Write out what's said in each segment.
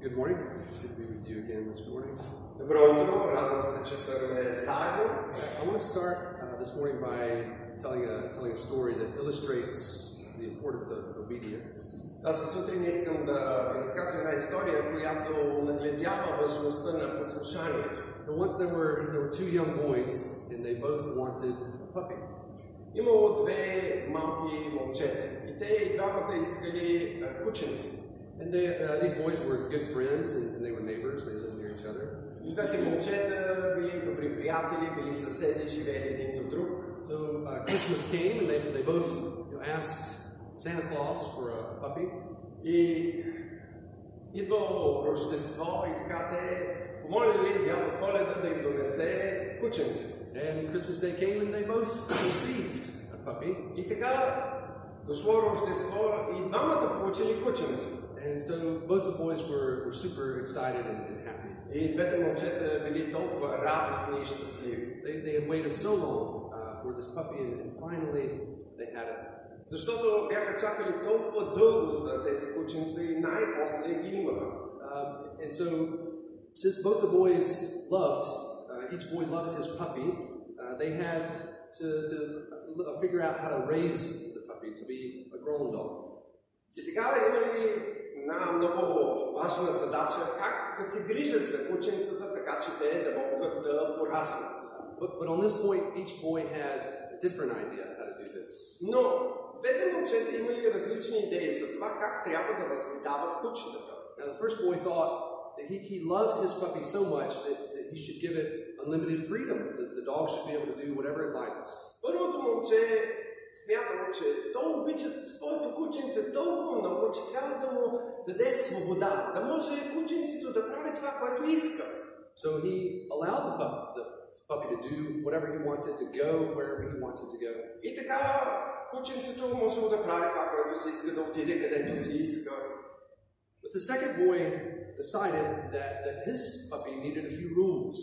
Good morning. It's good to be with you again this morning. Добро утро, радвам се, че сме заедно. I want to start this morning by telling a story that illustrates the importance of obedience. Тази сутрин искам да ви разкажа една история, която нагледява важността на послушанието. Once there were two young boys, and they both wanted a puppy. Имало две малки момчета и те и двамата искали кученци. And these boys were good friends, and they were neighbors. They lived near each other. Двете момчета били добри приятели, били съседи, живели един до друг. So Christmas came, and they both asked Santa Claus for a puppy. И идвало Рождество и така те помолили дядо Коледа да им донесе кученци. And Christmas Day came, and they both received a puppy. И така дошло Рождество и двамата получили кученци. And so both the boys were super excited and happy. И двете момчета били толкова радостни и щастливи. They had waited so long for this puppy, and finally they had it. Защото бяха чакали толкова дълго за тези кученци и най-после ги имаха. And so, since both the boys loved, each boy loved his puppy, they had to figure out how to raise the puppy to be a grown dog. И сега имали една много важна задача как да се грижат за кученцата, така че те да могат да пораснат. But on this point, each boy had a different idea how to do this. Но двете момчета имали различни идеи за това как трябва да възпитават кучетата. Now the first boy thought that he loved his puppy so much that he should give it unlimited freedom. That the dog should be able to do whatever it likes. Първото момче смятало, че той обича своето кученце толкова много, че трябва да му даде свобода, да може кученцето да прави това, което иска. So he allowed the puppy to do whatever he wanted, to go wherever he wanted to go. И така кученцето можело да прави това, което си иска, да отиде където си иска. But the second boy decided that his puppy needed a few rules.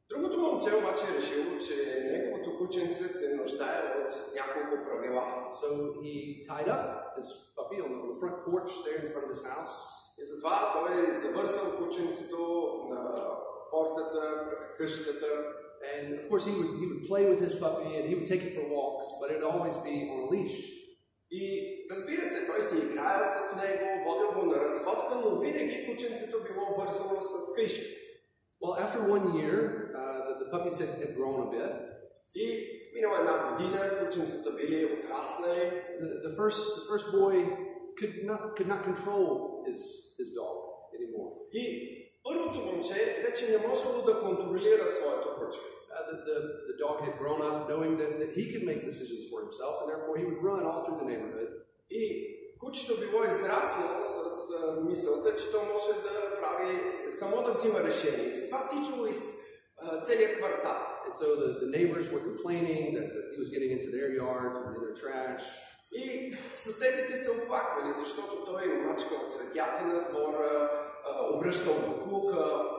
Другото момче обаче решило, че неговото кученце се нуждае от няколко правила. So he tied up his puppy on the front porch there in front of his house. И затова той завързал кученцето на портата пред къщата. And of course he would play with his puppy and he would take it for walks, but it would always be on a leash. И разбира се, той се играел с него, водил го на разходка, но винаги кученцето било вързано с къишка. Well, after 1 year, the puppies had grown a bit. И минала една година, кученцата били отраснали. The first boy could not control his dog anymore. И първото момче вече не можело да контролира своето куче. The dog had grown up knowing that he could make decisions for himself, and therefore he would run all through the neighborhood. И кучето било израснало с мисълта, че то може да прави само да взима решение. Затова тичало из целия квартал. And so the neighbors were complaining that he was getting into their yards and in their trash. И съседите се оплаквали, защото той мачкал цветята на двора, обръщал буклука.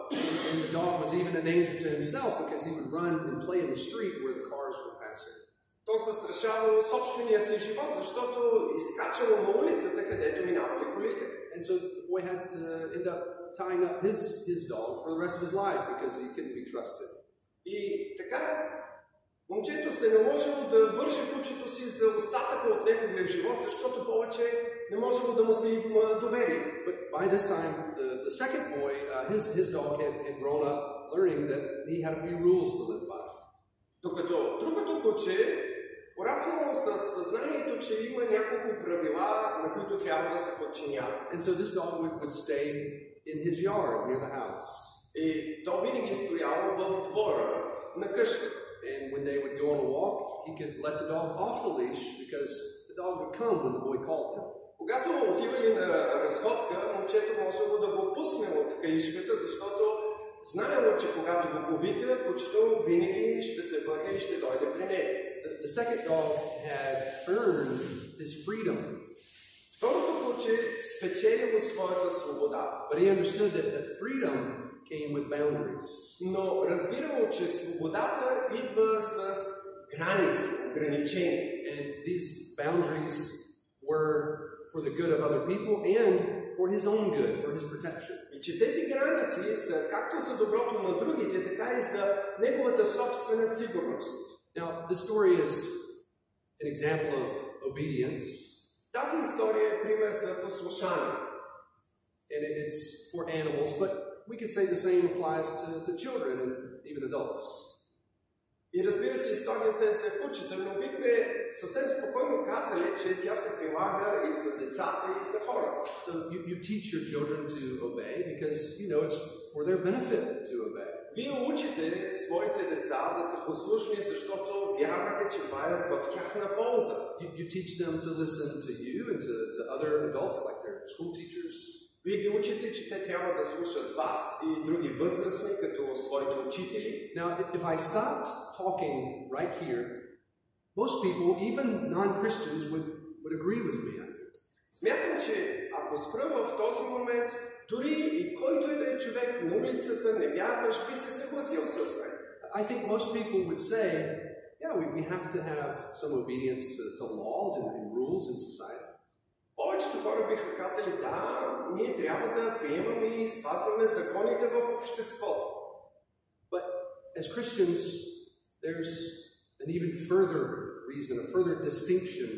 And the dog was even a danger to himself because he would run and play in the street where the cars were passing. То застрашавало собствения си живот, защото изкачало на улицата, където минавали колите. And so the boy had to end up tying up his dog for the rest of his life because he couldn't be trusted. И така момчето се наложило да върже кучето си за остатъка от неговия живот, защото повече не можело да му се довери. But by this time, the second boy, his dog had grown up, learning that he had a few rules to live by. Докато другото куче пораснало със съзнанието, че има няколко правила, на които трябва да се подчинява. And so this dog would stay in his yard near the house. И то винаги стояло в двора на къщата. And when they would go on a walk, he could let the dog off the leash because the dog would come when the boy called him. Когато отивали на разходка, момчето можело да го пусне от каишката, защото знаело, че когато го повика, кучето винаги ще се върне и ще дойде при него. The second dog had earned his freedom. Второто куче спечелило своята свобода. But he understood that freedom came with boundaries. Но разбирало, че свободата идва с граници, ограничения. And these boundaries were for the good of other people and for his own good, for his protection. И че тези граници са както за доброто на другите, така и за неговата собствена сигурност. Now, this story is an example of obedience. Тази история е пример за послушание. And it's for animals, but we could say the same applies to children and even adults. И разбира се, историята е за кучета, но бихме съвсем спокойно казали, че тя се прилага и за децата, и за хората. So you teach your children to obey because you know it's for their benefit to obey. Вие учите своите деца да са послушни, защото вярвате, че това е в тяхна полза. You teach them to listen to you and to other adults like their school teachers. Вие ги учите, че те трябва да слушат вас и други възрастни, като своите учители. Now, if I stopped talking right here, most people, even non-Christians, would agree with me, I think. Смятам, че ако спра в този момент, дори и който и да е човек на улицата, не вярваш, би се съгласил с мен. I think most people would say, yeah, we have to have some obedience to laws and rules in society. Повечето хора биха казали, да, ние трябва да приемаме и спазваме законите в обществото. But as Christians, there's an even further reason, a further distinction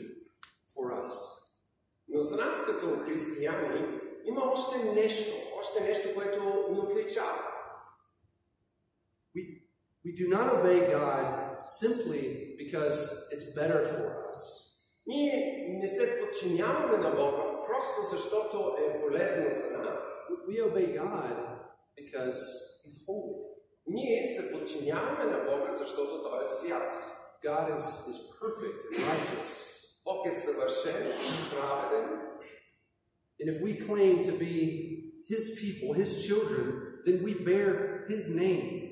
for us. Но за нас като християни има още нещо, което ни отличава. We do not obey God simply because it's better for us. Ние не се подчиняваме на Бога просто защото е полезно за нас. We obey God because He's holy. Ние се подчиняваме на Бога, защото Той е свят. God is perfect and righteous. Бог е съвършен, праведен. And if we claim to be His people, His children, then we bear His name.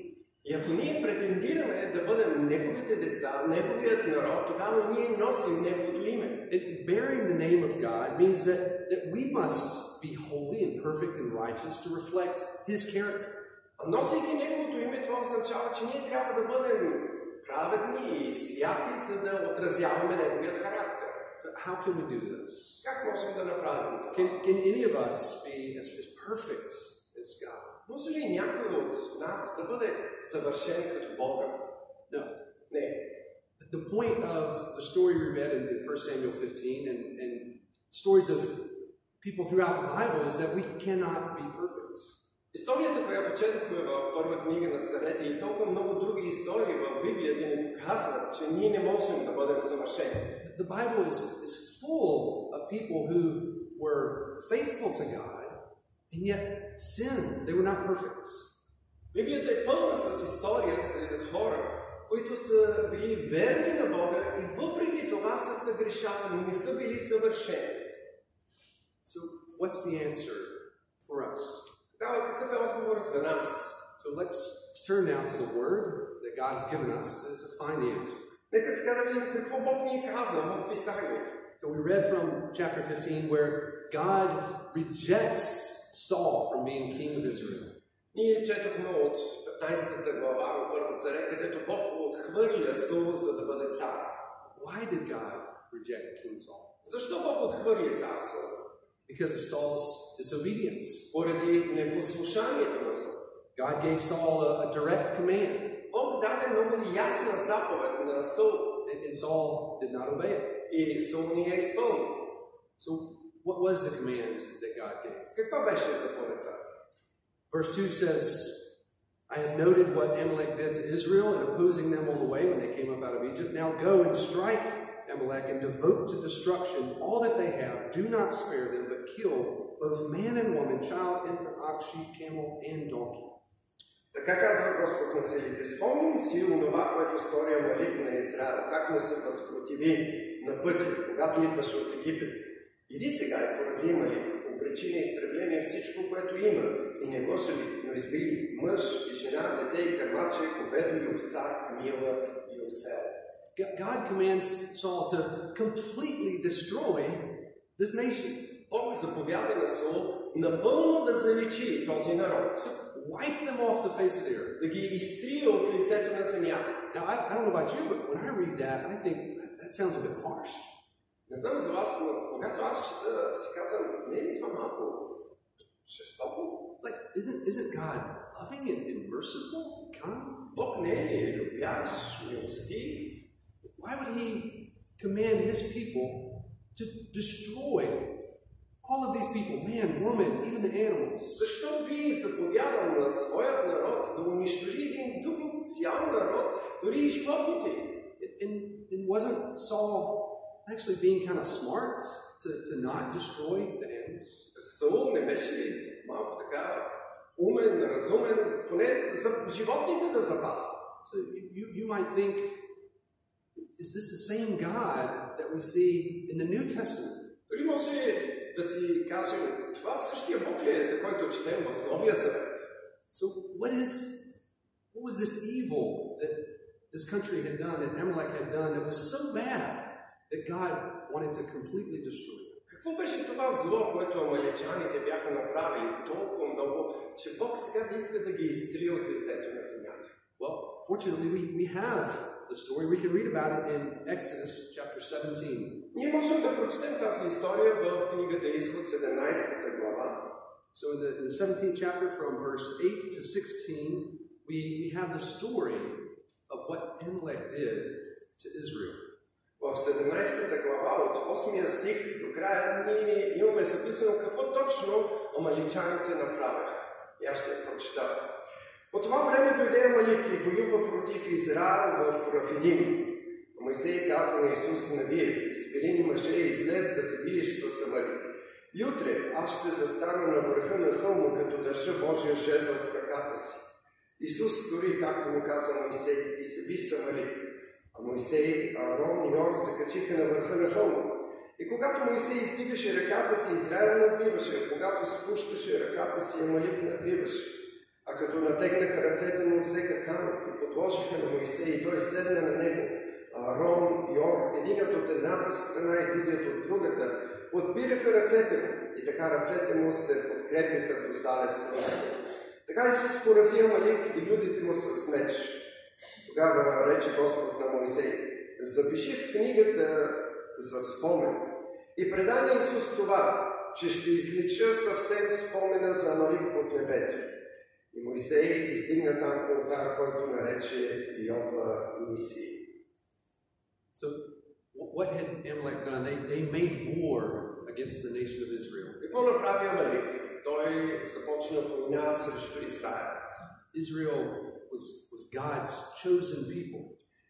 И ако ние претендираме да бъдем Неговите деца, Неговият народ, тогава ние носим Неговото име. And bearing the name of God means that we must be holy and perfect and righteous to reflect His character. А носейки Неговото име, това означава, че ние трябва да бъдем праведни и святи, за да отразяваме Неговият характер. So how can we do this? Как можем да направим това? Can any of us be as perfect as God? Може ли някой от нас да бъде съвършен като Бога? No. Не. The point of the story we read in 1 Samuel 15 and stories of people throughout the Bible is that we cannot be perfect. Историята, която четохме в първа книга на царете и толкова много други истории в Библията ни показват, че ние не можем да бъдем съвършени. The Bible is full of people who were faithful to God and yet sinned. They were not perfect. Библията е пълна с история за хора, които са били верни на Бога и въпреки това са съгрешавали, не са били съвършени. So what's the answer for us? Тогава какъв е отговор за нас? So let's turn now to the Word that God has given us to find the answer. Нека сега да видим какво Бог ни казва в Писанието. So we read from chapter 15 where God rejects Saul from being king of Israel. Ние четохме от 15-та глава от Първо царе, където Бог отхвърля Саул, за да бъде цар. Why did God reject King Saul? Защо Бог отхвърли цар Саул? Because of Saul's disobedience. Поради непослушанието на Саул. God gave Saul a direct command. Бог даде много ясна заповед на Саул. And Saul did not obey it. И Саул не я изпълни. So what was the command that God gave? Каква беше заповедта? Verse 2 says, I have noted what Amalek did to Israel in opposing them all the way when they came up out of Egypt. Now go and strike Amalek and devote to destruction all that they have. Do not spare them, but kill both man and woman, child, infant, ox, sheep, camel, and donkey. Така казва Господ на силите. Спомним си онова, което стори Амалик на Израел, как му се възпротиви на пътя, когато идваше от Египет. Иди сега и порази Амалик, обречи на изтребление всичко, което има, и не го жали, но изби мъж и жена, дете и кърмаче, говедо и овца, камила и осел. God commands Saul to completely destroy this nation. Бог заповяда на Саул напълно да заличи този народ. Wipe them off the face of the earth. Да ги изтрие от лицето на земята. Now, I don't know about you, but when I read that, I think that sounds a bit harsh. Не Не знам за вас, но когато аз чета, си казвам, не е ли това малко жестоко? Like, isn't God loving and merciful, kind? Бог не е ли любящ, милостив? Why would he command his people to destroy all of these people, man, woman, even the animals? Защо би заповядал на своят народ да унищожи един друг цял народ, дори и животните? And wasn't Saul actually being kind of smart to not destroy the animals? Саул не беше ли малко така умен, разумен, поне за животните да запазва? So you might think, is this the same God that we see in the New Testament? Дори може да си кажем, това същия Бог ли е, за който четем в Новия Завет? So what was this evil that this country had done, that Amalek had done, that was so bad that God wanted to completely destroy it? Какво беше това зло, което амалечаните бяха направили толкова много, че Бог сега да иска да ги изтрие от лицето на земята? Well, fortunately, we have the story. We can read about it in Exodus chapter 17. Ние можем да прочетем тази история в книгата Изход 17 глава. So in the 17th chapter, from verse 8 to 16, we have the story of what Amalek did to Israel. В 17 глава от 8 стих до края ние имаме записано какво точно амалечаните направиха. И аз ще я прочета. По това време дойде Амалик и воюва против Израел в Рафидим. Моисей каза на Исус Навиев: избери мъже и излез да се биеш с Амалик. И утре аз ще застана на върха на хълма, като държа Божия жезъл в ръката си. Исус стори, както му каза Моисей, и се би с Амалик. А Моисей, Аарон и Ор се качиха на върха на хълма. И когато Моисей издигаше ръката си, Израел надвиваше, а когато спущаше ръката си, Амалик надвиваше. А като натегнаха ръцете му, взеха камък и подложиха на Моисей, и той седна на него. Аарон и Ор, единият от едната страна и другият от другата, подпираха ръцете му, и така ръцете му се подкрепиха до залез слънце. Така Исус порази Амалик и людите му с меч. Тогава рече Господ на Моисей: запиши в книгата за спомен и предай на Исус това, че ще излича съвсем спомена за Амалик под небето. И Моисей издигна там олтар, който нарече Йова Нисий. So, what had Amalek done? They made war against the nation of Israel. Какво направи Амалик? Той започна война срещу Израел. Israel was God's chosen people.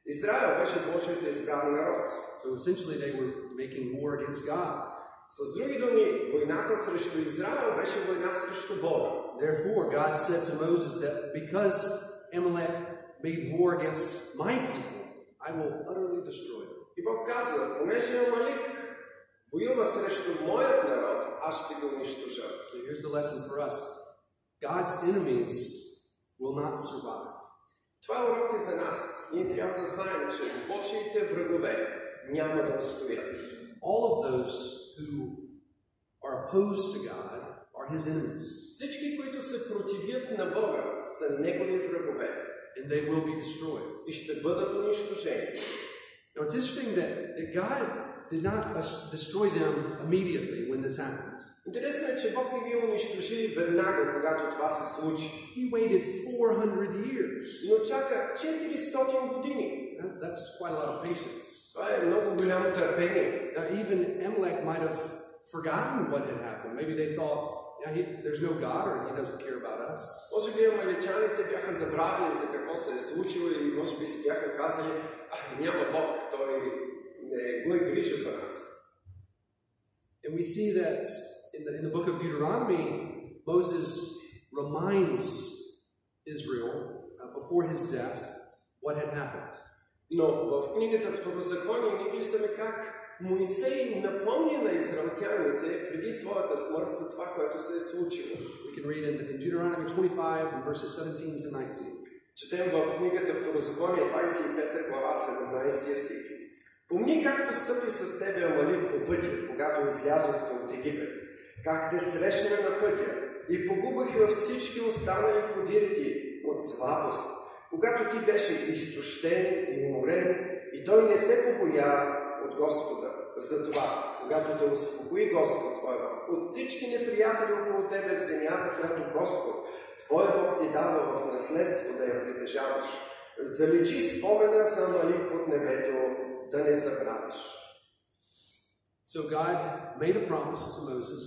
Израел беше Божият избран народ. So essentially they were making war against God. С други думи, войната срещу Израел беше война срещу Бога. Therefore, God said to Moses that because Amalek made war against my people, I will utterly destroy them. И Бог казва, понеже Амалик воюва срещу моят народ, аз ще го унищожа. So here's the lesson for us. God's enemies will not survive. Това е урок и за нас. Ние трябва да знаем, че Божиите врагове няма да устоят. All of those who are opposed to God are his enemies. Всички, които се противят на Бога, са негови врагове. And they will be destroyed. И ще бъдат унищожени. Now it's interesting that God did not destroy them immediately when this happened. Интересно е, че Бог не ги унищожи веднага, когато това се случи. He waited 400 years. Но чака 400 години. That's quite a lot of patience. Това е много голямо търпение. Even Amalek might have forgotten what had happened. Maybe they thought, there's no God, or he doesn't care about us. Може би амалечаните бяха забравили за какво се е случило и може би си бяха казали, няма Бог, той не го е грижа за нас. And we see that in the book of Deuteronomy, Moses reminds Israel before his death what had happened. Но в книгата Второзаконие ние виждаме как Моисей напомня на израелтяните преди своята смърт за това, което се е случило. We can read in Deuteronomy 25 and verses 17 to 19. Четем в книгата Второзаконие 25 глава 17 стих. Помни как постъпи с тебе Амалик по пътя, когато излязохте от Египет, как те срещна на пътя и погубиха всички останали подири ти от слабост, когато ти беше изтощен и уморен, и той не се побоя от Господа. за това, когато те успокои Господ твой Бог, от всички неприятели около тебе в земята, която Господ твой Бог ти дава в наследство да я притежаваш, заличи спомена за Амалик под небето, да не забравиш. So God made a promise to Moses.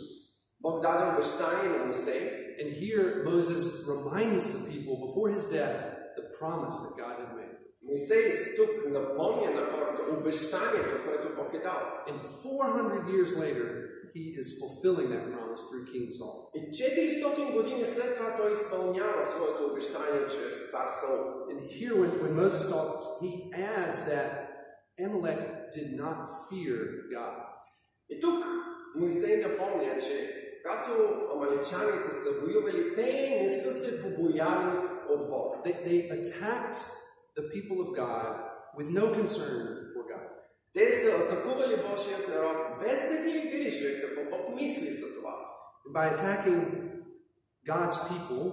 Бог даде обещание на Мойсей. And here Moses reminds the people before his death the promise that God had made. Мойсей тук напомня на хората обещанието, което Бог е дал. And 400 years later, he is fulfilling that promise through King Saul. И 400 години след това той изпълнява своето обещание чрез цар Саул. And here when Moses talks, he adds that Amalek did not fear God. И тук Мойсей напомня, че когато амалечаните са воювали, те не са се побояли от Бога. They attacked the people of God with no concern for God. Те са атакували Божият народ без да ги грижи какво Бог мисли за това. By attacking God's people,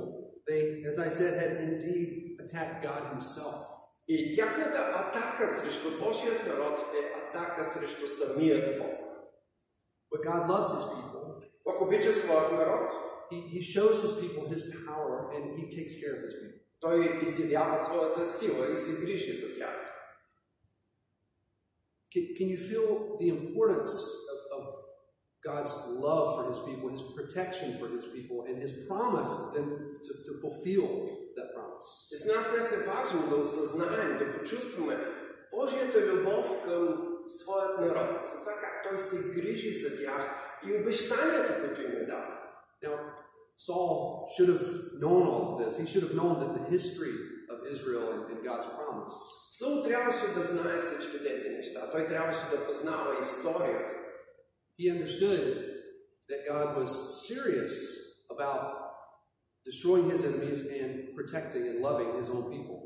they, as I said, had indeed attacked God himself. И тяхната атака срещу Божият народ е атака срещу самият Бог. But God loves his people. Бог обича своят народ. He shows his people his power and he takes care of his people. Той изявява своята сила и се грижи за тях. Can you feel the importance of God's love for his people, his protection for his people, and his promise then to fulfill that promise? И с нас днес е важно да осъзнаем, да почувстваме Божията любов към своят народ, за това как той се грижи за тях и обещанията, които им е дал. Now, Saul should have known all of this. He should have known that the history of Israel and God's promise. Саул трябваше да знае всички тези неща. Той трябваше да познава историята. He understood that God was serious about destroying his enemies and protecting and loving his own people.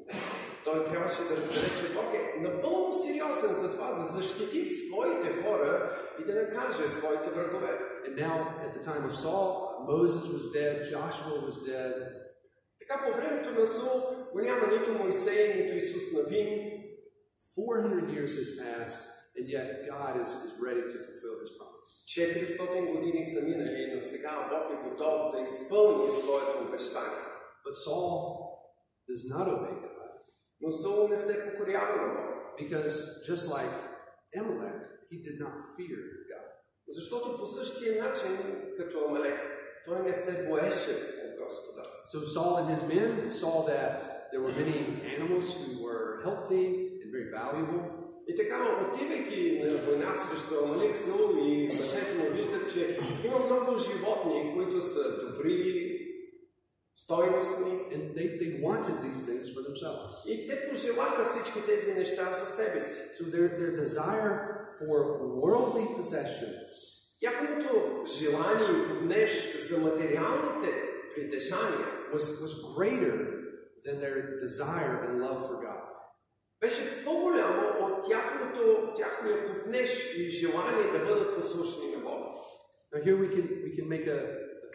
Той трябваше да разбере, че Бог е напълно сериозен за това да защити своите хора и да накаже своите врагове. And now, at the time of Saul, Moses was dead, Joshua was dead. Така по времето на Саул го няма нито Мойсей, нито Исус Навин. 400 years has passed, and yet God is ready to fulfill his promise. 400 години са минали, но сега Бог е готов да изпълни своето обещание. But Saul does not obey God. Но Саул не се покорява на Бога. Because just like Amalek, he did not fear God. Защото по същия начин, като Амалек, той не се боеше от Господа. So Saul and his men saw that there were many animals who were healthy and very valuable. И така, отивайки на война срещу Амалек, Саул и мъжете му виждат, че има много животни, които са добри, стойностни. And they wanted these things for themselves. И те пожелаха всички тези неща за себе си. So their desire for worldly possessions, тяхното желание и гнеж за материалните притежания was greater than their desire and love for God. Беше по-голямо от тяхния гнеж и желание да бъдат послушни на Бога. Now here we can make a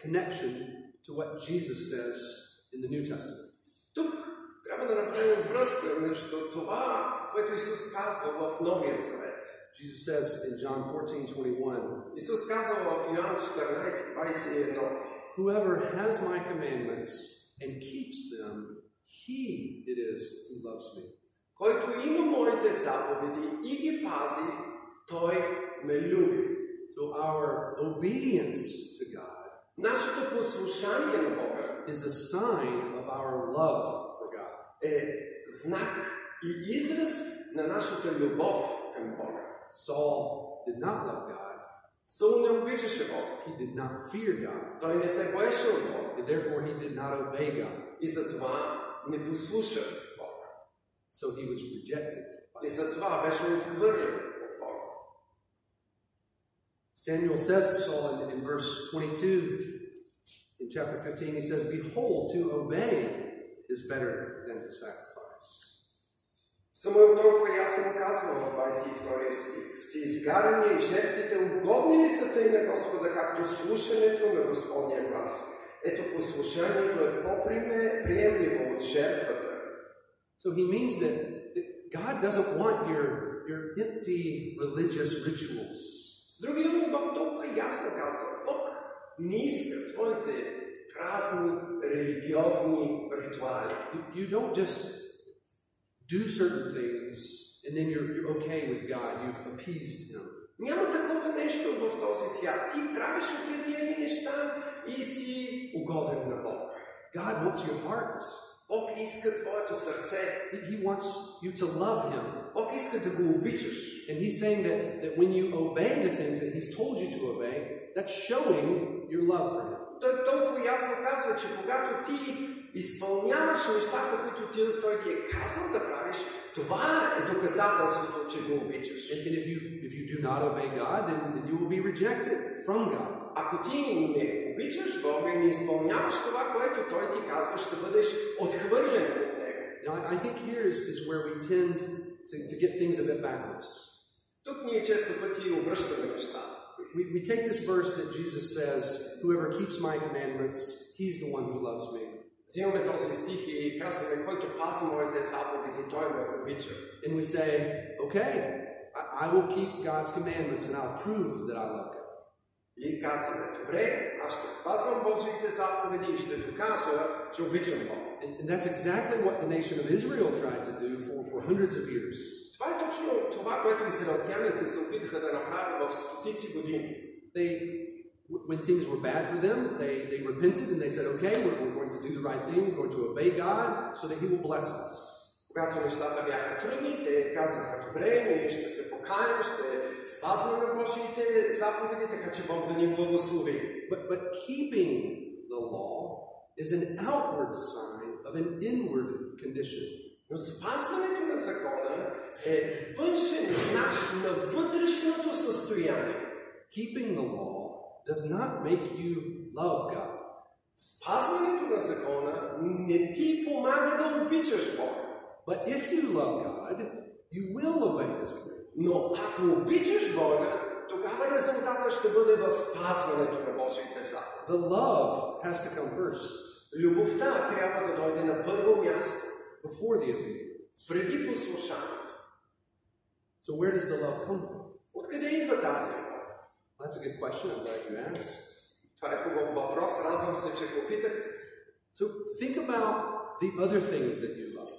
connection to what Jesus says in the New Testament. Тук трябва да направим връзка между това, което Исус казва в Новия Завет. Jesus says in John 14:21, Исус казва в Йоан 14:21, whoever has my commandments and keeps them, he it is who loves me. Който има моите заповеди и ги пази, той ме люби. So our obedience to God, нашето послушание на Бога, is a sign of our love for God. Е знак и израз на нашата любов към Бога. Saul did not love God. Саул не обичаше Бога. He did not fear God. Той не се боеше от Бога. And therefore he did not obey God. И затова не послуша Бога. So he was rejected. И затова беше отхвърлен от Бога. Samuel says to Saul in verse 22, in chapter 15, he says, behold, to obey is better than to sacrifice. Самуил толкова ясно казва в 22 стих. Всеизгаряния и жертвите угодни ли са тъй на Господа, както слушането на Господния глас? Ето послушанието е по-приемливо от жертвата. So he means that God doesn't want your empty religious rituals. С други думи, Бог толкова ясно казва, Бог не иска твоите празни религиозни ритуали. You don't just do certain things and then you're okay with God. You've appeased Him. Няма такова нещо в този свят. Ти правиш определени неща и си угоден на Бог. God wants your heart. Бог иска твоето сърце. He wants you to love Him. Бог иска да го обичаш. And He's saying that when you obey the things that He's told you to obey, that's showing your love for Him. Той толкова ясно казва, че когато ти изпълняваш нещата, които Той ти е казал да правиш, това е доказателството, че го обичаш. And if you do not obey God, then you will be rejected from God. Ако ти не обичаш Бога и не изпълняваш това, което Той ти казва, ще бъдеш отхвърлен от Него. Now, I think here is where we tend to get things a bit backwards. Тук ние често пъти обръщаме нещата. We take this verse that Jesus says, whoever keeps my commandments, he's the one who loves me. Взимаме този стих и казваме, който пази моите заповеди, той ме обича. And we say, okay, I will keep God's commandments and I'll prove that I love God. И казваме, добре, аз ще спазвам Божиите заповеди и ще докажа, че обичам Бог. And that's exactly what the nation of Israel tried to do for hundreds of years. Това е точно това, което израелтяните се опитаха да направят в стотици години. When things were bad for them, they repented and they said, okay, we're going to do the right thing, we're going to obey God so that He will bless us. Когато нещата бяха трудни, те казаха, добре, ние ще се покаем, ще спазваме Божиите заповеди, така че Бог да ни благослови. But keeping the law is an outward sign of an inward condition. Но спазването на закона е външен знак на вътрешното състояние. Keeping the law does not make you love God. Спазването на закона не ти помага да обичаш Бога. But if you love God, you will obey His command. Но ако обичаш Бога, тогава резултатът ще бъде в спазването на Божиите заповеди. The love has to come first. Любовта трябва да дойде на първо място. Before the obedience. Преди послушанието. So where does the love come from? Откъде идва тази любов? That's a good question. I'm glad you asked. Това е хубав въпрос. Радвам се, че попитахте. So think about the other things that you love.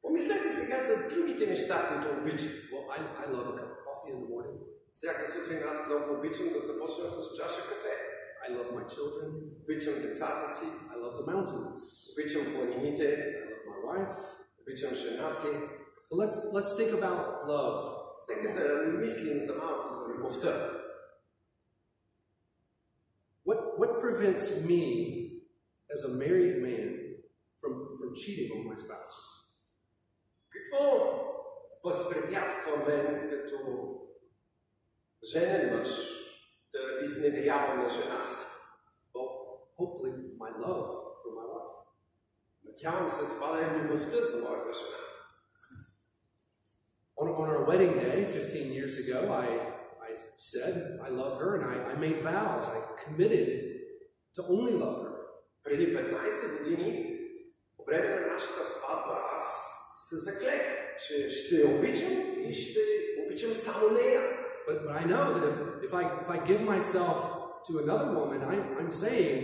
Помислете сега за другите неща, които обичате. Well, I love a cup of coffee in the morning. Всяка сутрин аз много обичам да започна с чаша кафе. I love my children. Обичам децата си. I love the mountains. Обичам планините. I love my wife. Обичам жена си. Well, let's think about love. Нека да мислим за малко за любовта. What prevents me as a married man from cheating on my spouse? Какво възпрепятства мен като женен мъж да изневерявам на жена си? Well, hopefully my love for my wife. Надявам се това да е любовта за моята жена. On our wedding day 15 years ago, I said I love her and I made vows. I committed to only love her. Преди 15 години, по време на нашата сватба, аз се заклех, че ще я обичам и ще обичам само нея. But I know that if I give myself to another woman, I'm saying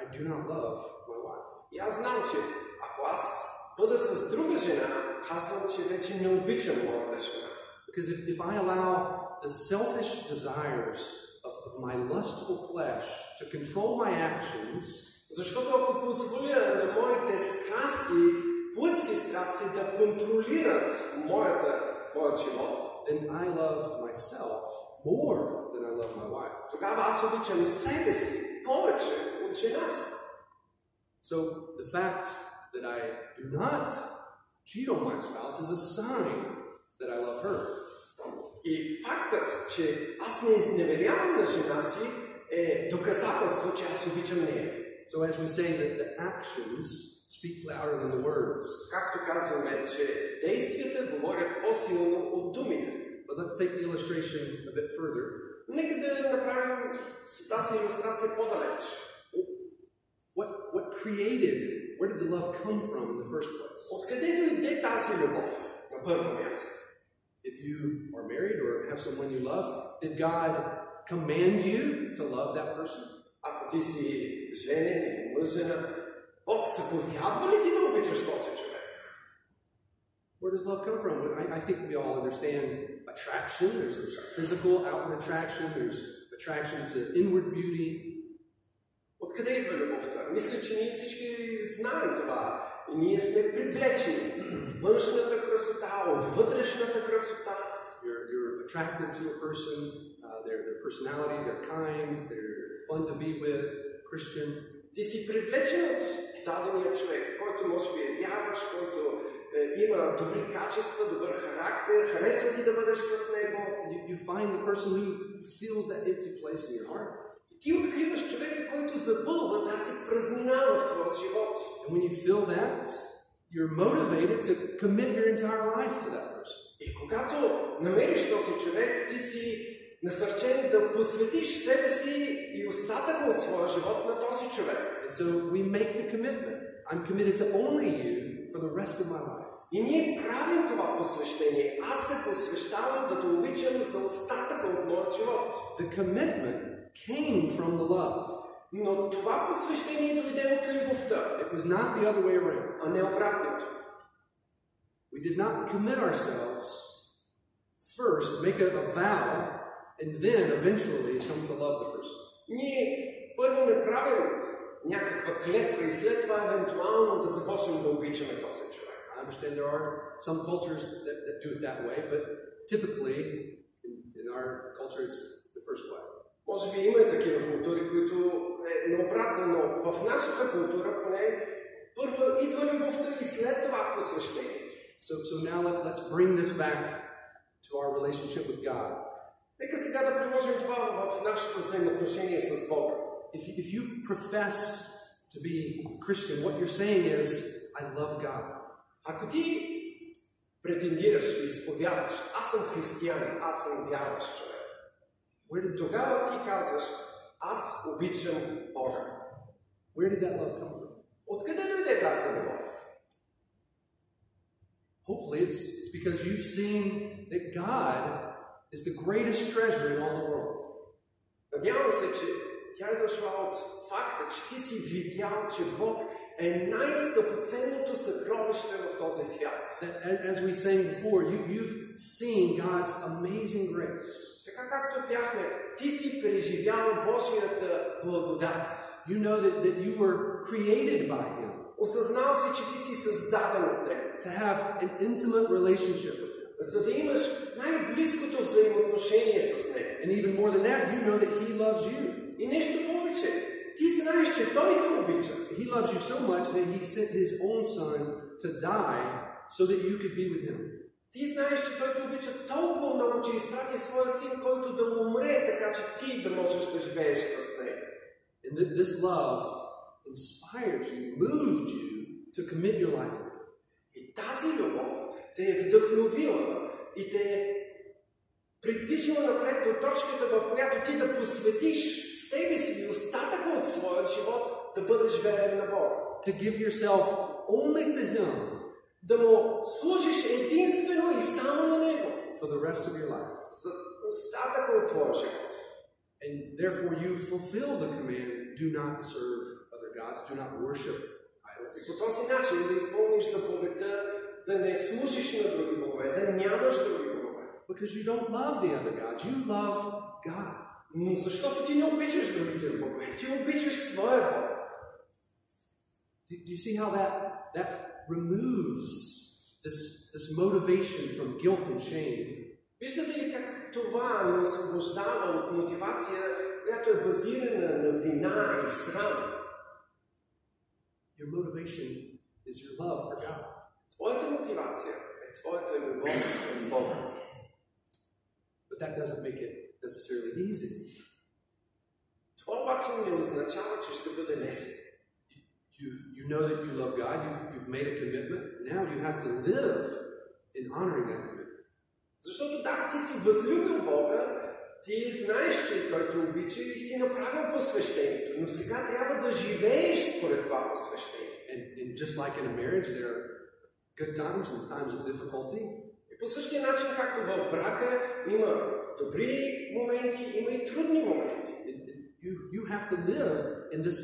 I do not love my wife. И аз знам, че ако аз бъда с друга жена, казвам, че вече не обичам моята жена. Because if I allow the selfish desires of my lustful flesh to control my actions, защото ако позволя на моите страсти, плътски страсти да контролират моят живот, then I love myself more than I love my wife. Тогава аз обичам себе си повече от жена си. So the fact that I do not cheat on my spouse is a sign that I love her. И фактът, че аз не изневерявам на жена си, е доказателство, че аз обичам нея. So as we say that the actions speak louder than the words. Както казваме, че действията говорят по-силно от думите. But let's take the illustration a bit further. Нека да направим тази илюстрация по-далеч. What created? Where did the love come from in the first place? Откъде дойде тази любов на първо място? If you are married or have someone you love, Did God command you to love that person? Ако ти си женен или мъжена, Бог заповядва ли ти да обичаш този човек? Where does love come from? I think we all understand attraction. There's physical, outward attraction. There's attraction to inward beauty. Откъде идва любовта? Мисля, че ние всички знаем това. И ние сме привлечени от външната красота, от вътрешната красота. You're attracted to a person, their personality, they're kind, they're fun to be with, Christian. Ти си привлечен от дадения човек, който може би е вярващ, който има добри качества, добър характер, харесва ти да бъдеш с него. You find the person who feels that empty place in your heart. Ти откриваш човека, който запълва тази празнина в твоят живот. And when you feel that, you're motivated to commit your entire life to that person. И когато намериш този човек, ти си насърчен да посветиш себе си и остатъка от своя живот на този човек. And so we make the commitment. I'm committed to only you for the rest of my life. И ние правим това посвещение. Аз се посвещавам да те обичам за остатъка от моят живот. The commitment came from the love. Но това посвещение дойде от любовта. It was not the other way around. А не обратното. We did not commit ourselves first, make a vow, and then eventually come to love the person. Ние първо не правим някаква клетва и след това евентуално да започнем да обичаме този човек. I understand there are some cultures that do it that way, but typically in our culture it's the first way. Може би има и такива култури, които е наобратно, но в нашата култура поне първо идва любовта и след това посвещението. So now let's bring this back to our relationship with God. Нека сега да приложим това в нашето взаимоотношение с Бога. If you profess to be Christian, what you're saying is, I love God. Ако ти претендираш и изповядаш, аз съм християнин, аз съм вярващ човек, тогава ти казваш, аз обичам Бога. Where did that love come from? Откъде дойде тази любов? Hopefully it's because you've seen that God is the greatest treasure in all the world. Надявам се, че тя е дошла от факта, че ти си видял, че Бог е най-скъпоценното съкровище в този свят. As we sang before, you've seen God's amazing grace. Така както пяхме, ти си преживял Божията благодат. You know that you were created by Him. Осъзнал си, че ти си създаден от Него. To have an intimate relationship with Him. За да имаш най-близкото взаимоотношение с Него. And even more than that, you know that He loves you. И нещо повече. Ти знаеш, че Той те обича. He loves you so much that He sent His own Son to die so that you could be with Him. Ти знаеш, че Той те обича толкова много, че изпрати своя син, който да умре, така че ти да можеш да живееш с Него. And this love inspired you, moved you to commit your life to Him. И тази любов те е вдъхновила и те е придвижила напред до точката, в която ти да посветиш себе си и остатъка от своя живот да бъдеш верен на Бога. To give yourself only to Him. Да му служиш единствено и само на Него. For the rest of your life. За остатъка от твоя живот. And therefore you fulfill the command, do not serve other gods, do not worship idols. И по този начин да изпълниш заповедта да не служиш на други богове, да нямаш други богове. Because you don't love the other gods, you love God. Защото ти не обичаш другите богове, ти обичаш своя Бог. Do you see how that removes this motivation from guilt and shame? Виждате ли как това ни освобождава от мотивация, която е базирана на вина и срам? Your motivation is your love for God. Твоята мотивация е твоята любов към Бога. But that doesn't make it necessarily easy. Това обаче не означава, че ще бъде лесно. You know that you love God, you've made a commitment, now you have to live in honoring that commitment. Защото да, ти си възлюбил Бога, ти знаеш, че Той те обича и си направил посвещението, но сега трябва да живееш според това посвещение. And just like in a marriage, there are good times and times of difficulty. И По същия начин, както в брака има добри моменти, има и трудни моменти. You have to live in this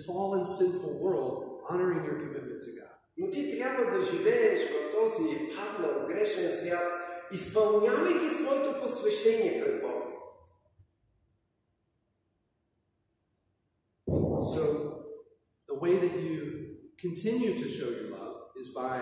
fallen, sinful world, honoring your commitment to God. Но ти трябва да живееш в този паднал, грешен свят, изпълнявайки своето посвещение пред Бога. So, the way that you continue to show your love is by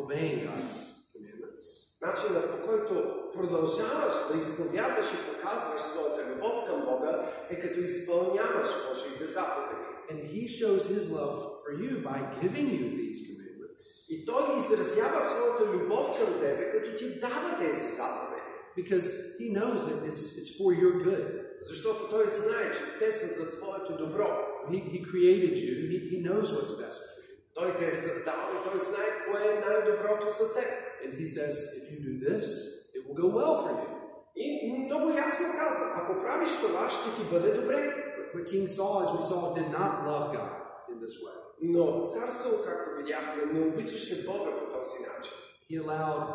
obeying God's commandments. Начинът, по който продължаваш да изповядваш и показваш своята любов към Бога, е като изпълняваш Божиите заповеди. And He shows His love for you by giving you these commandments. И Той изразява своята любов към тебе, като ти дава тези заповеди. Because He knows that it's for your good. Защото Той знае, че те са за твоето добро. He created you. He knows what's best for you. Той те е създал и Той знае кое е най-доброто за теб. And He says, if you do this, it will go well for you. И много ясно каза, ако правиш това, ще ти бъде добре. But King Saul, as we saw, did not love God in this way. Но цар Саул, както видяхме, не обичаше Бога по този начин. He allowed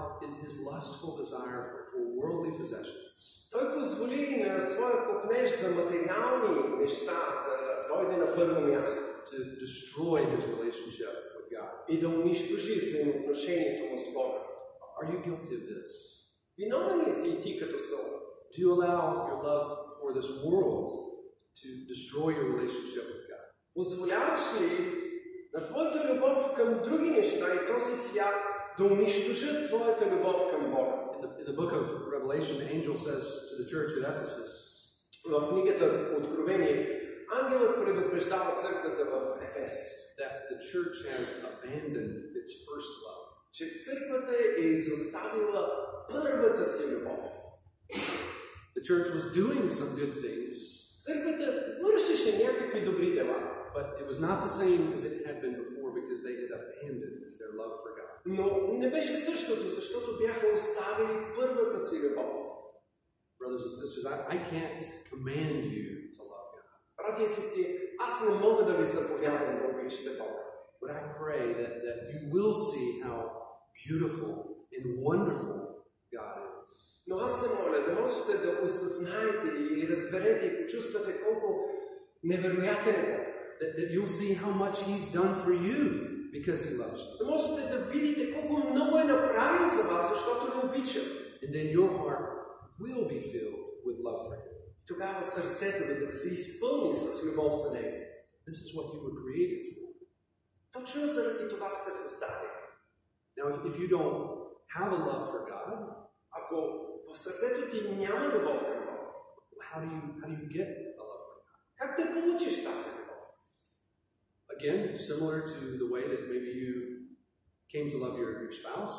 his lustful desire for worldly possessions. Той позволи на своя копнеж за материални неща да дойде на първо място. To destroy his relationship with God. И да унищожи взаимоотношението му с Бога. Are you guilty of this? Виновен ли си и ти като Саул? Do you allow your love for this world to destroy your relationship with God? Позволяваш ли на твоята любов към други неща и този свят да унищожат твоята любов към Бога? In the book of Revelation, the angel says to the church at Ephesus, в книгата Откровение, ангелът предупреждава църквата в Ефес, that the church has abandoned its first love. Че църквата е изоставила първата си любов. The church was doing some good things. Църквата вършеше някакви добри дела. But it was not the same as it had been before because they had abandoned their love for God. Но не беше същото, защото бяха оставили първата си любов. Brothers and sisters, I can't command you to love God. Брати и сестри, аз не мога да ви заповядам да обичате Бога. But I pray that you will see how beautiful and wonderful God is. Но аз се моля да можете да осъзнаете и разберете и почувствате колко невероятен е Бог. That you'll see how much He's done for you because He loves you. Да можете да видите колко много е направил за вас, защото ви обича. And then your heart will be filled with love for Him. Тогава сърцето ви да се изпълни с любов за Него. This is what you were created for. Точно заради това сте създадени. Now, if you don't have a love for God, ако в сърцето ти няма любов към Бога, how do you get a love for God? как да получиш тази любов? Again, similar to the way that maybe you came to love your spouse.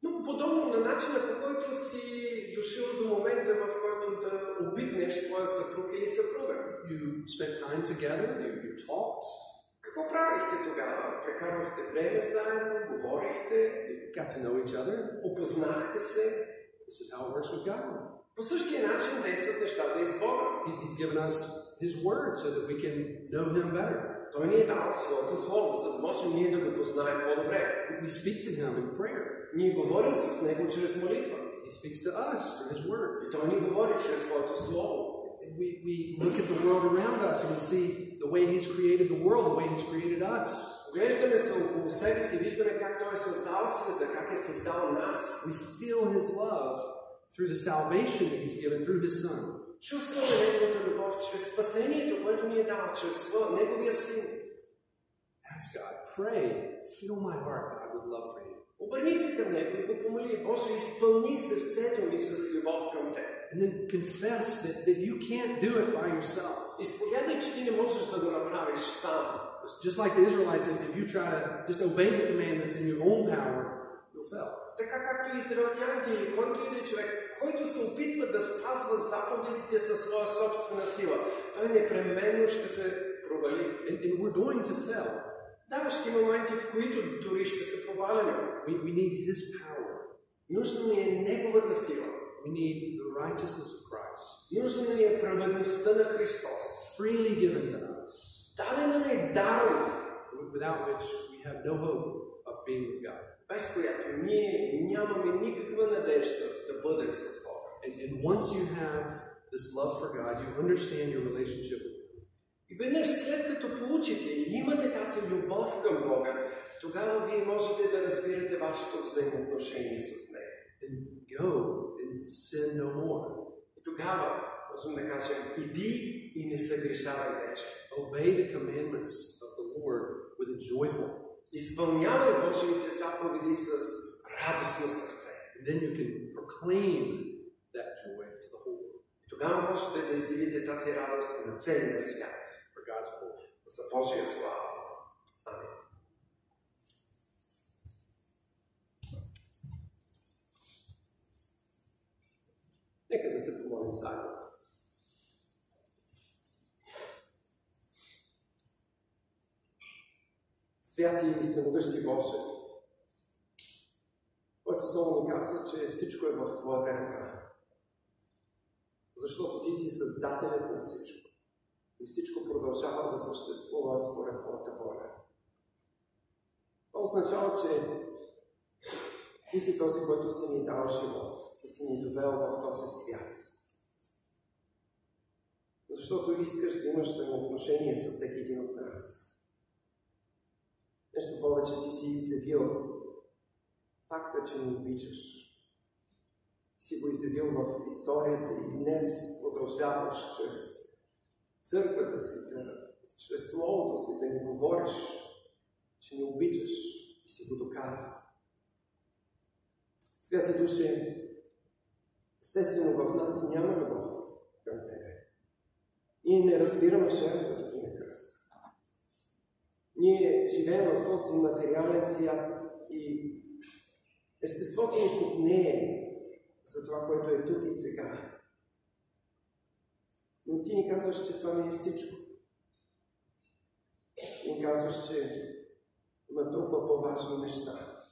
Много подобно на начина, по който си дошъл до момента, в който да обикнеш своя съпруг или съпруга. You spent time together, you talked. Какво правихте тогава? Прекарвахте време заедно, говорихте, You got to know each other. опознахте се. This is how it works with God. По същия начин действат нещата и с Бога. He's given us His Word so that we can know Him better. Той ни е дал своето слово, за да можем ние да го познаем по-добре. We speak to Him in prayer. Ние говорим с Него чрез молитва. He speaks to us through His Word. И Той ни говори чрез своето слово. We look at the world around us and we see the way He's created the world, the way He's created us. Глеждаме се около себе си, виждаме как Той е създал света, как е създал нас. We feel His love through the salvation that He's given through His Son. Чувстваме Неговата любов чрез спасението, което ни е дал, чрез Неговия Син. Ask God, pray, fill my heart, God, with love for You. Обърни се към Него и го помоли, Боже, изпълни сърцето ми с любов към Теб. And then confess that you can't do it by yourself. Изповядай, че ти не можеш да го направиш сам. Just like the Israelites, if you try to just obey the commandments in your own power, you'll fail. Така както израелтяните или който и да е човек, който се опитва да спазва заповедите със своя собствена сила, той непременно ще се провали. And we're going to fail. Да, ще има моменти, в които дори ще се проваляме. We need His power. Нужно ни е Неговата сила. We need the righteousness of Christ. Нужно ни е праведността на Христос. Freely given to us. Дадена ни е даром, Without which we have no hope of being with God. Без която ние нямаме никаква надежда да бъдем с Бога. And once you have this love for God, you understand your relationship with Him. И веднъж след като получите и имате тази любов към Бога, тогава вие можете да разбирате вашето взаимоотношение с Него. And go and sin no more. И тогава можем да кажем, иди и не съгрешавай вече. Obey the commandments of the Lord with a joyful. Изпълнявай Божиите заповеди с радостно сърце. And then you can proclaim that joy to the whole world. И тогава можете да изявите тази радост на целия свят. For God's glory. За Божия слава. Амин. Нека да се помолим заедно. Святи и всемогъщи Боже, който Слово ни казва, че всичко е в Твоята ръка. Защото Ти си Създателят на всичко. И всичко продължава да съществува според Твоята воля. Това означава, че Ти си този, който си ни дал живот. Ти си ни довел в този свят. Защото искаш да имаш взаимоотношение с всеки един от нас. Нещо повече, Ти си изявил факта, че ни обичаш. Ти си го изявил в историята и днес продължаваш чрез църквата си, чрез Словото си да ни говориш, че ни обичаш и си го доказал. Святи Душе, естествено в нас няма любов към Тебе. Ние не разбираме жертвата Ти на кръста. Ние живеем в този материален свят и естеството ни не е за това, което е тук и сега. Но Ти ни казваш, че това не е всичко. Ти ни казваш, че има толкова по-важни неща.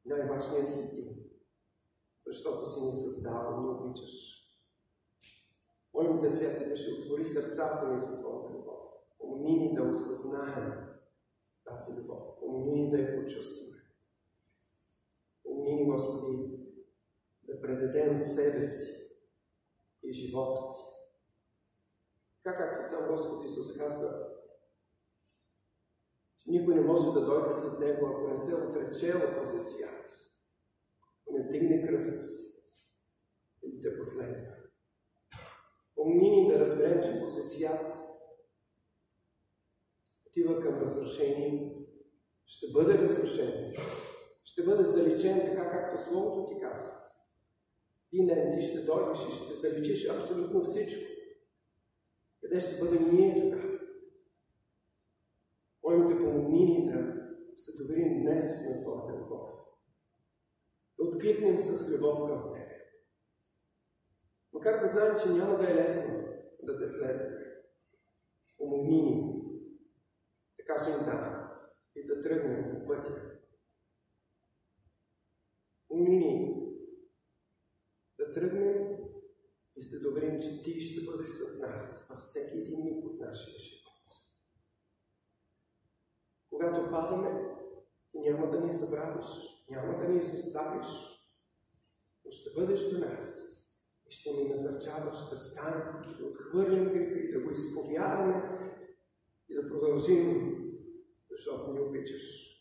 Най-важният си Ти, защото си ни създал и ни обичаш. Молим Те, Святи Душе, отвори сърцата ни за Твоята любов. Помогни ни да осъзнаем тази любов. Помогни ни да я почувстваме. Помогни ни, Господи, да предадем себе си и живота си. Така както сам Господ Исус казва, че никой не може да дойде след Него, ако не се отрече от този свят, ако не вдигне кръста си и да последва. Помни ни да разберем, че този свят отива към разрушение, ще бъде разрушен, ще бъде заличен така, както Словото Ти казва. Ти ще дойдеш и ще заличиш абсолютно всичко. Къде ще бъдем ние тогава? Молим Те, помогни ни да се доверим днес на Твоята любов. Да откликнем с любов към Тебе. Макар да знаем, че няма да е лесно да Те следваме. Помогни ни да кажем да и да тръгнем по пътя. Помогни ни да тръгнем и се доверим, че Ти ще бъдеш с нас във всеки един миг от нашия живот. Когато падаме, Ти няма да ни забравиш, няма да ни изоставиш, но ще бъдеш до нас и ще ни насърчаваш да станем, да отхвърлим греха и да го изповядаме и да продължим, защото ни обичаш.